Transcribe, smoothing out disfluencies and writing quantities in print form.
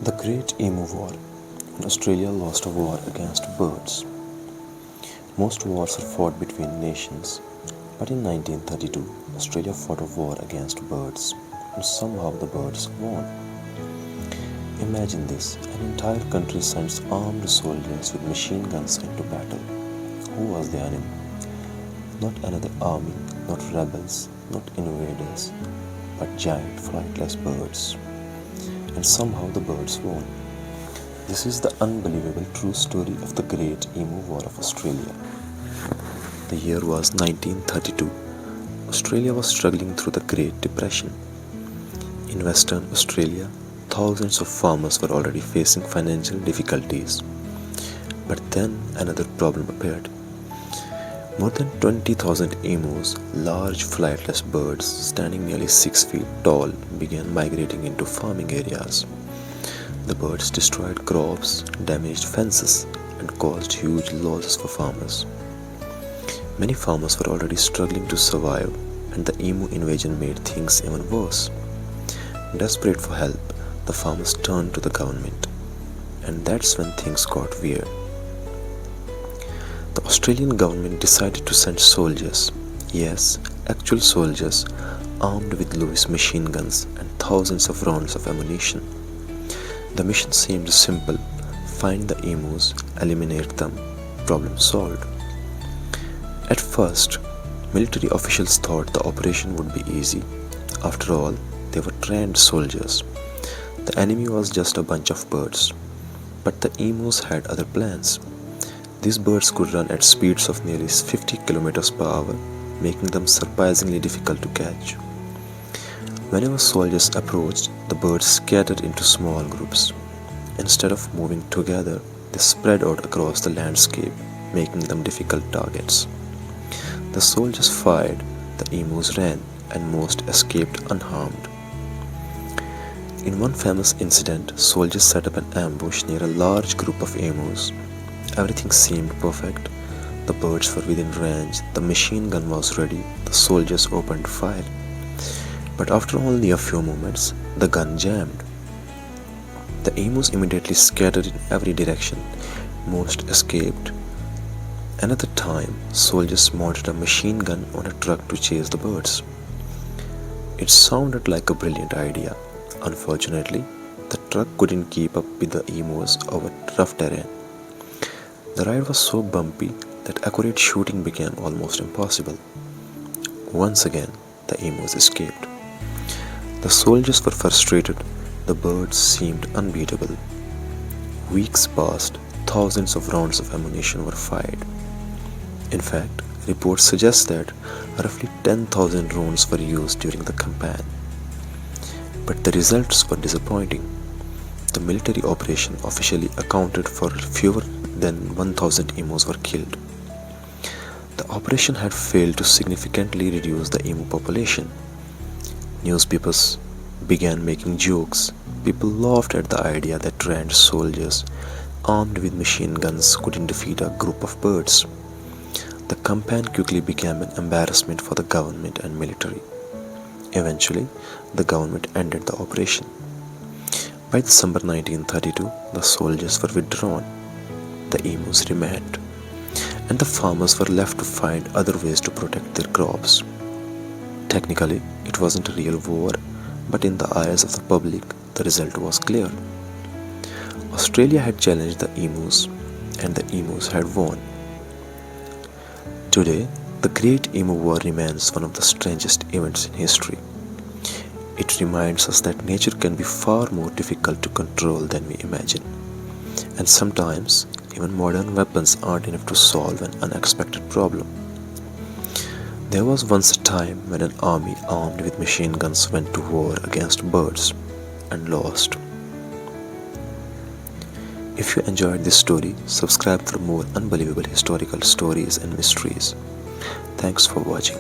The Great Emu War. When Australia lost a war against birds. Most wars are fought between nations, but in 1932, Australia fought a war against birds, and somehow the birds won. Imagine this, an entire country sends armed soldiers with machine guns into battle. Who was the enemy? Not another army, not rebels, not invaders, but giant flightless birds. And somehow the birds won. This is the unbelievable true story of the Great Emu War of Australia. The year was 1932. Australia was struggling through the Great Depression. In Western Australia, thousands of farmers were already facing financial difficulties. But then another problem appeared. More than 20,000 emus, large flightless birds standing nearly 6 feet tall, began migrating into farming areas. The birds destroyed crops, damaged fences, and caused huge losses for farmers. Many farmers were already struggling to survive, and the emu invasion made things even worse. Desperate for help, the farmers turned to the government, and that's when things got weird. The Australian government decided to send soldiers, yes, actual soldiers, armed with Lewis machine guns and thousands of rounds of ammunition. The mission seemed simple: find the emus, eliminate them, problem solved. At first, military officials thought the operation would be easy. After all, they were trained soldiers. The enemy was just a bunch of birds. But the emus had other plans. These birds could run at speeds of nearly 50 kilometers per hour, making them surprisingly difficult to catch. Whenever soldiers approached, the birds scattered into small groups. Instead of moving together, they spread out across the landscape, making them difficult targets. The soldiers fired, the emus ran, and most escaped unharmed. In one famous incident, soldiers set up an ambush near a large group of emus. Everything seemed perfect. The birds were within range, the machine gun was ready, the soldiers opened fire. But after only a few moments, the gun jammed. The emus immediately scattered in every direction. Most escaped. Another time, soldiers mounted a machine gun on a truck to chase the birds. It sounded like a brilliant idea. Unfortunately, the truck couldn't keep up with the emus over rough terrain. The ride was so bumpy that accurate shooting became almost impossible. Once again, the emus escaped. The soldiers were frustrated. The birds seemed unbeatable. Weeks passed. Thousands of rounds of ammunition were fired. In fact, reports suggest that roughly 10,000 rounds were used during the campaign. But the results were disappointing. The military operation officially accounted for fewer than 1,000 emus were killed. The operation had failed to significantly reduce the emu population. Newspapers began making jokes. People laughed at the idea that trained soldiers armed with machine guns couldn't defeat a group of birds. The campaign quickly became an embarrassment for the government and military. Eventually, the government ended the operation. By December 1932, the soldiers were withdrawn. The emus remained, and the farmers were left to find other ways to protect their crops. Technically, it wasn't a real war, but in the eyes of the public, the result was clear. Australia had challenged the emus, and the emus had won. Today, the Great Emu War remains one of the strangest events in history. It reminds us that nature can be far more difficult to control than we imagine. And sometimes, even modern weapons aren't enough to solve an unexpected problem. There was once a time when an army armed with machine guns went to war against birds and lost. If you enjoyed this story, subscribe for more unbelievable historical stories and mysteries. Thanks for watching.